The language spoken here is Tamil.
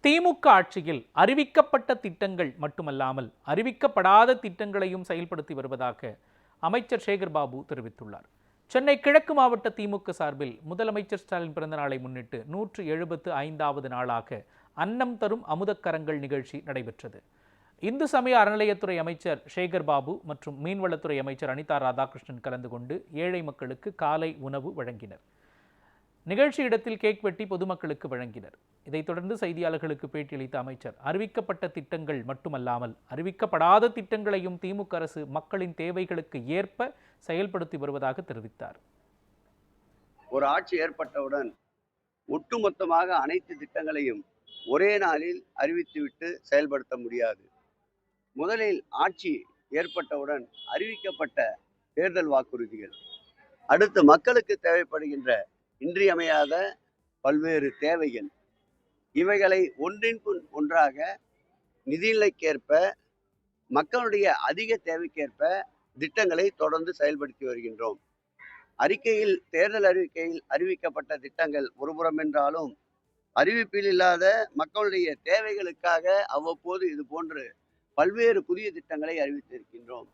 திமுக ஆட்சியில் அறிவிக்கப்பட்ட திட்டங்கள் மட்டுமல்லாமல் அறிவிக்கப்படாத திட்டங்களையும் செயல்படுத்தி வருவதாக அமைச்சர் சேகர் பாபு தெரிவித்துள்ளார். சென்னை கிழக்கு மாவட்ட திமுக சார்பில் முதலமைச்சர் ஸ்டாலின் பிறந்த நாளை முன்னிட்டு 175வது நாளாக அன்னம் தரும் அமுதக்கரங்கள் நிகழ்ச்சி நடைபெற்றது. இந்து சமய அறநிலையத்துறை அமைச்சர் சேகர் பாபு மற்றும் மீன்வளத்துறை அமைச்சர் அனிதா ராதாகிருஷ்ணன் கலந்து கொண்டு ஏழை மக்களுக்கு காலை உணவு வழங்கினர். நிகழ்ச்சி இடத்தில் கேக் வெட்டி பொதுமக்களுக்கு வழங்கினர். இதைத் தொடர்ந்து செய்தியாளர்களுக்கு பேட்டியளித்த அமைச்சர் அறிவிக்கப்பட்ட திட்டங்கள் மட்டுமல்லாமல் அறிவிக்கப்படாத திட்டங்களையும் திமுக அரசு மக்களின் தேவைகளுக்கு ஏற்ப செயல்படுத்தி வருவதாக தெரிவித்தார். ஒரு ஆட்சி ஏற்பட்டவுடன் ஒட்டுமொத்தமாக அனைத்து திட்டங்களையும் ஒரே நாளில் அறிவித்துவிட்டு செயல்படுத்த முடியாது. முதலில் ஆட்சி ஏற்பட்டவுடன் அறிவிக்கப்பட்ட தேர்தல் வாக்குறுதிகள், அடுத்து மக்களுக்கு தேவைப்படுகின்ற இன்றியமையாத பல்வேறு தேவைகள், இவைகளை ஒன்றின் பின் ஒன்றாக நிதிநிலைக்கேற்ப மக்களுடைய அதிக தேவைக்கேற்ப திட்டங்களை தொடர்ந்து செயல்படுத்தி வருகின்றோம். தேர்தல் அறிக்கையில் அறிவிக்கப்பட்ட திட்டங்கள் ஒருபுறம் என்றாலும், அறிவிப்பில் இல்லாத மக்களுடைய தேவைகளுக்காக அவ்வப்போது இது போன்று பல்வேறு புதிய திட்டங்களை அறிவித்திருக்கின்றோம்.